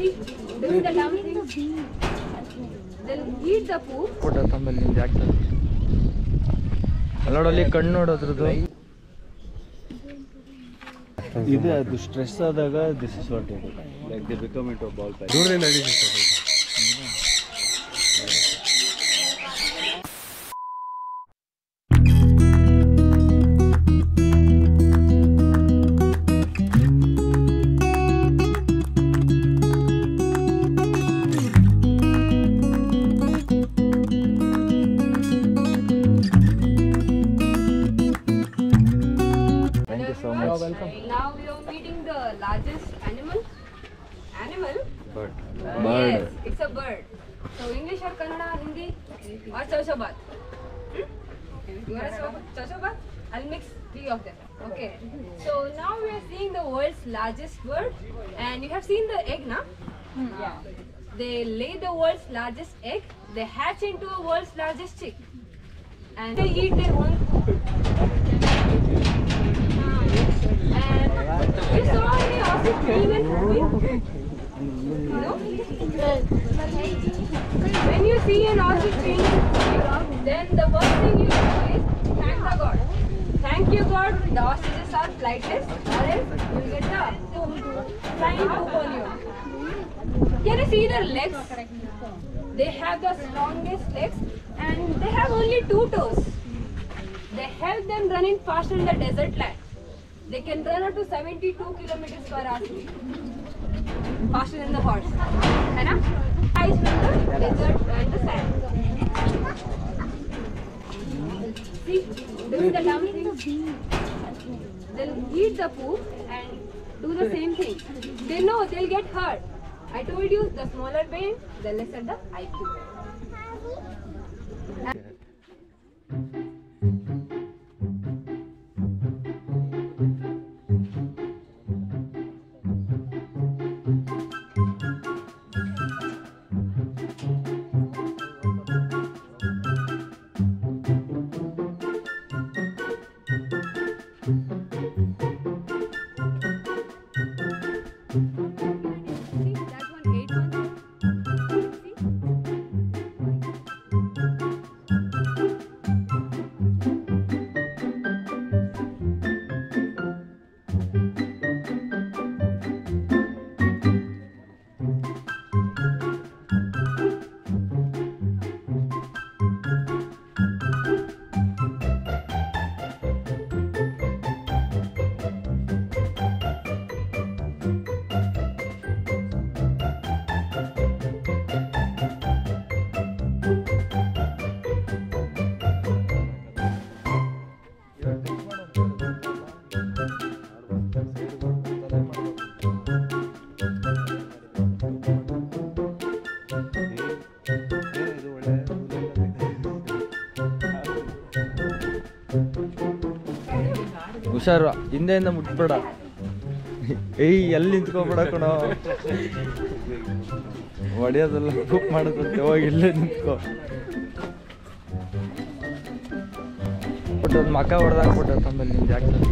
See, this is the dumpling. They'll eat the poop. Photo ತಮ್ಮಲ್ಲಿ ನಿಂದು ಆಗ್ತದೆ ನೋಡಲ್ಲಿ ಕಣ್ಣು ನೋಡೋದ್ರದ್ದು ಇದು ಅದು ಸ್ಟ್ರೆಸ್ ಆದಾಗ this is what it like they become into a ball type ದೂರದಿಂದ ನಡೀತಿ Now we are meeting the largest animal. Bird. Yes, it's a bird. So English or Kannada, Hindi, or Chauchabat. You want to Chauchabat? I'll mix three of them. Okay. So now we are seeing the world's largest bird, and you have seen the egg, na? Yeah. They lay the world's largest egg. They hatch into a world's largest chick, and they eat their own food. And you saw any ostrich being in movie? No? When you see an ostrich being in movie, then the first thing you do is thank the God. Thank you God, the ostriches are flightless, or else you will get the flying poop on you. Can you see their legs? They have the strongest legs and they have only 2 toes. They help them running faster in the desert land. They can run up to 72 kilometers per hour speed. Faster than the horse. Hai na? Ice from the desert and the sand. See, this is the dumpling. They'll eat the poop and do the same thing. They know they'll get hurt. I told you, the smaller brain, the lesser the IQ. ಹುಷಾರು ಹಿಂದೆಯಿಂದ ಮುಟ್ಬೇಡ ಏಯ್ ಎಲ್ಲಿ ನಿಂತ್ಕೊಬೇಡ ಕಣೋ ಹೊಡೆಯೋದೆಲ್ಲ book ಮಾಡೋದಂತೆ ಹೋಗಿ ಇಲ್ಲೇ ನಿಂತ್ಕೋ ಒಂದು ಮಕ ಹೊಡೆದಾಕ್ಬಿಟ್ಟ ತಮ್ಮಲ್ಲಿ ನಿಂದು ಆಗ್ತದೆ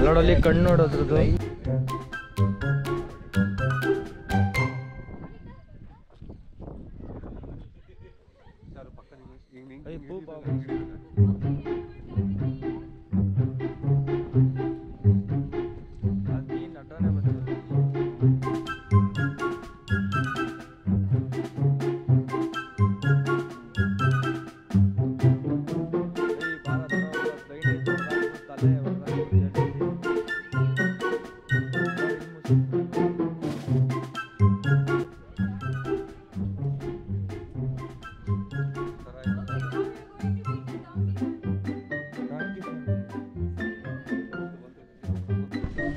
ನೋಡಲ್ಲಿ ಕಣ್ಣು ನೋಡೋದ್ರದ್ದು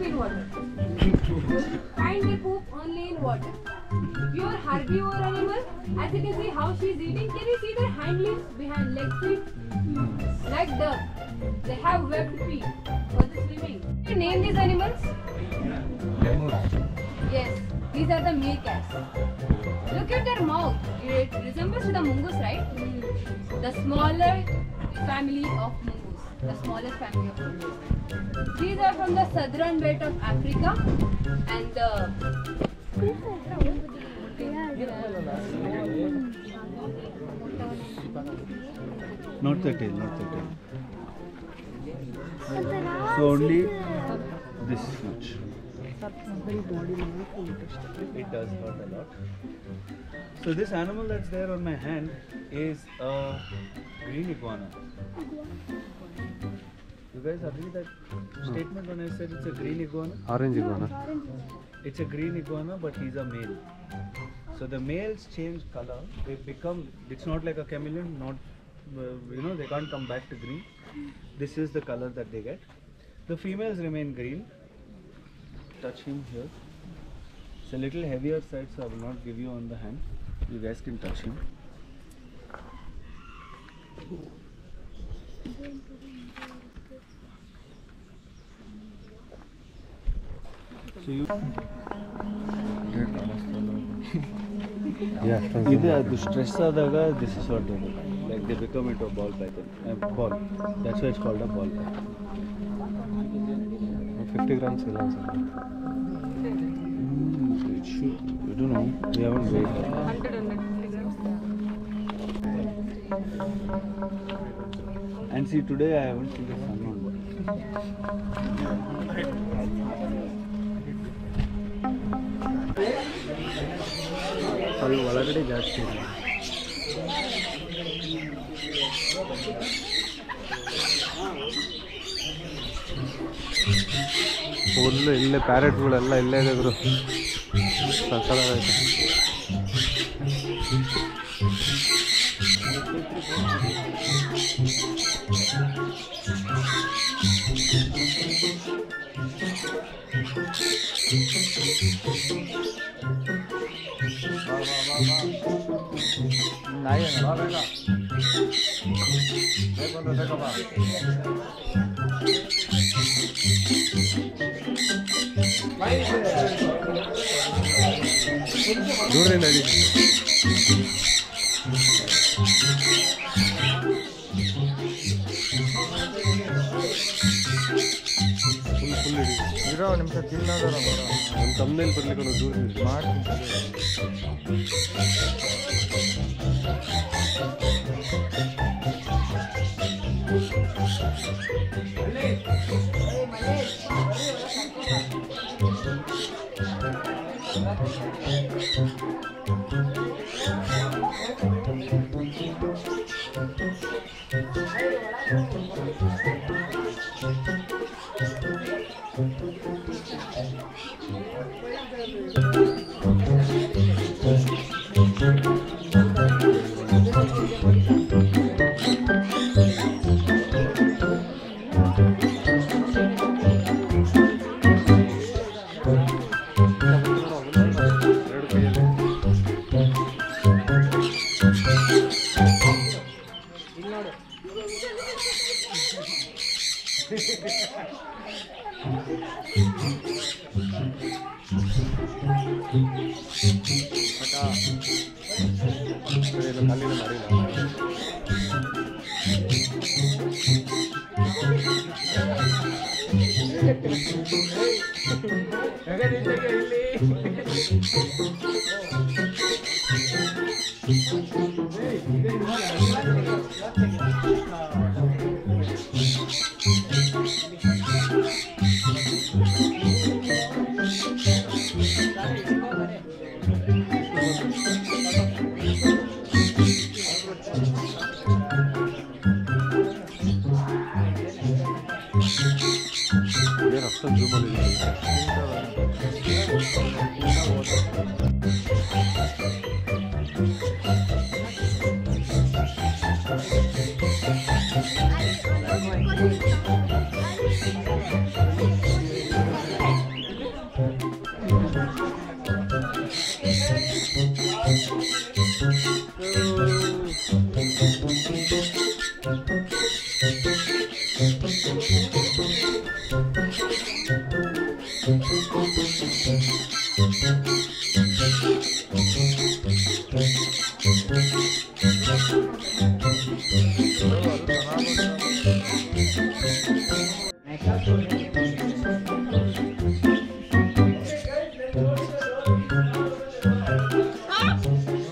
In water. Find the poop only in water. Pure herbivore animal. As you can see how she is eating. Can you see their hind limbs behind leg feet? Like duck. They have webbed feet for the swimming. Can you name these animals? Yes, these are the meerkats. Look at their mouth. It resembles to the mongoose, right? The smaller family of mongoose. The smallest family of mongoose. These are from the southern belt of Africa, and the Not the tail, not the tail. So only this much. It does hurt a lot. So this animal that's there on my hand is a green iguana. You guys agree that statement when I said it's a green iguana? Orange iguana. It's a green iguana, but he's a male. So the males change color. They become. It's not like a chameleon. Not, they can't come back to green. This is the color that they get. The females remain green. Touch him here. It's a little heavier side, so I will not give you on the hand. You guys can touch him. So you. Yeah. ಇದು stress ಆದಾಗ this is what they do like they become into a ball pattern ball that's why it's called a ball pattern 50 grams ಇಲ್ಲ ಅನ್ಸುತ್ತೆ. It should, I don't know, we haven't weighed it. 100 and see today I haven't seen the sun on it. ಅಲ್ಲಿ ಒಳಗಡೆ ಜಾಸ್ತಿ ಇದೆ. Full ಇಲ್ಲೇ ಪ್ಯಾರೆಟ್ಗಳೆಲ್ಲ ಇಲ್ಲೇ ಇದ್ರು ಸಕ್ಕತ್ತಾಗೈತೆ. ನೋಡ್ರಿ ನಡಿ ಫುಲ್ ಹಿಡಿ ಇರೋ ನಿಮಿಷ ತಿನ್ನೋದಾರ ಒಂದು ತಮ್ಮನೇಲಿ ಬರ್ಲಿಕ್ಕೆ ದೂರ ಮಾಡ್ತೀನಿ.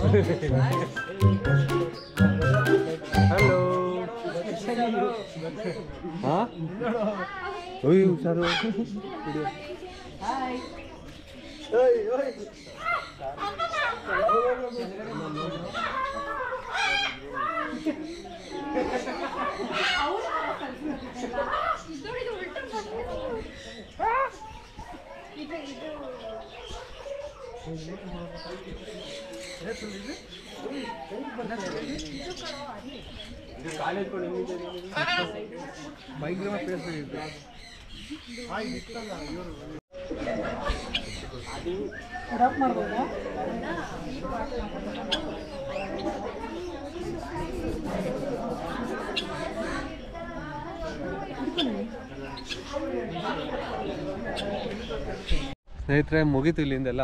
ಹಲೋ ಹಾಂ ಓಯ್ ಹುಷಾರು ಭಯಂಕರ ಪ್ಲೇಸ್ ಇದೆ. ಸ್ನೇಹಿತರೆ ಮುಗೀತು ಇಲ್ಲಿಂದೆಲ್ಲ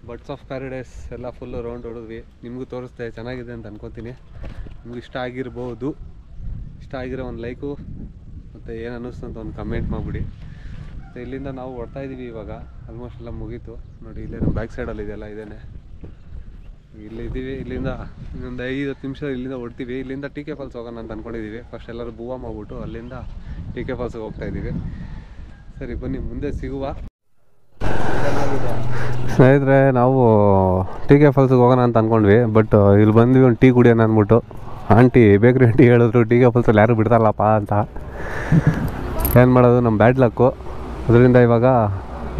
ಬರ್ಡ್ಸ್ ಆಫ್ ಪ್ಯಾರಡೈಸ್ ಎಲ್ಲ ಫುಲ್ಲು ರೌಂಡ್ ಹೊಡೆದ್ವಿ. ನಿಮಗೂ ತೋರಿಸ್ದೆ ಚೆನ್ನಾಗಿದೆ ಅಂತ ಅನ್ಕೋತೀನಿ. ನಿಮ್ಗೆ ಇಷ್ಟ ಆಗಿರ್ಬೋದು. ಇಷ್ಟ ಆಗಿರೋ ಒಂದು ಲೈಕು ಮತ್ತು ಏನು ಅನ್ನಿಸ್ತು ಅಂತ ಒಂದು ಕಮೆಂಟ್ ಮಾಡಿಬಿಡಿ. ಮತ್ತು ಇಲ್ಲಿಂದ ನಾವು ಹೊಡ್ತಾ ಇದ್ದೀವಿ ಇವಾಗ. ಆಲ್ಮೋಸ್ಟ್ ಎಲ್ಲ ಮುಗೀತು ನೋಡಿ. ಇಲ್ಲೇ ನಮ್ಮ ಬ್ಯಾಕ್ ಸೈಡಲ್ಲಿ ಇದೆಲ್ಲ ಇದೇನೆ. ಇಲ್ಲಿದ್ದೀವಿ. ಇಲ್ಲಿಂದ ಇನ್ನೊಂದು 5-10 ನಿಮಿಷ ಇಲ್ಲಿಂದ ಹೊಡ್ತೀವಿ. ಇಲ್ಲಿಂದ ಟಿ ಕೆ ಫಾಲ್ಸ್ ಹೋಗೋಣ ಅಂತ ಅಂದ್ಕೊಂಡಿದ್ದೀವಿ. ಫಸ್ಟ್ ಎಲ್ಲರೂ ಬೂವಾ ಮಾಡಿಬಿಟ್ಟು ಅಲ್ಲಿಂದ ಟಿ ಕೆ ಫಾಲ್ಸ್ಗೆ ಹೋಗ್ತಾ ಇದ್ದೀವಿ. ಸರಿ ಬನ್ನಿ ಮುಂದೆ ಸಿಗುವ. ಸ್ನೇಹಿತರೆ ನಾವು ಟಿ ಕೆ ಫಾಲ್ಸ್ಗೆ ಹೋಗೋಣ ಅಂತ ಅಂದ್ಕೊಂಡ್ವಿ. ಬಟ್ ಇಲ್ಲಿ ಬಂದ್ವಿ ಒಂದು ಟೀ ಕುಡಿಯೋಣ ಅಂದ್ಬಿಟ್ಟು ಆಂಟಿ ಬೇಕ್ರಿ ಆಂಟಿ ಹೇಳಿದ್ರು ಟಿ ಕೆ ಫಾಲ್ಸಲ್ಲಿ ಯಾರು ಬಿಡ್ತಾರಲ್ಲಪ್ಪ ಅಂತ. ಏನು ಮಾಡೋದು, ನಮ್ಮ ಬ್ಯಾಡ್ ಲಕ್ಕು. ಅದರಿಂದ ಇವಾಗ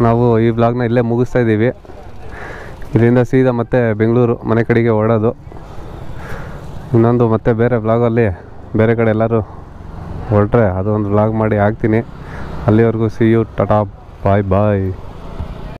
ನಾವು ಈ ವ್ಲಾಗ್ನ ಇಲ್ಲೇ ಮುಗಿಸ್ತಾ ಇದ್ದೀವಿ. ಇಲ್ಲಿಂದ ಸೀದಾ ಮತ್ತೆ ಬೆಂಗಳೂರು ಮನೆ ಕಡೆಗೆ ಓಡೋದು. ಇನ್ನೊಂದು ಮತ್ತೆ ಬೇರೆ ವ್ಲಾಗಲ್ಲಿ ಬೇರೆ ಕಡೆ ಎಲ್ಲರೂ ಹೊರಟ್ರೆ ಅದೊಂದು ವ್ಲಾಗ್ ಮಾಡಿ ಹಾಕ್ತೀನಿ. ಅಲ್ಲಿವರೆಗೂ see you, tata, bye bye.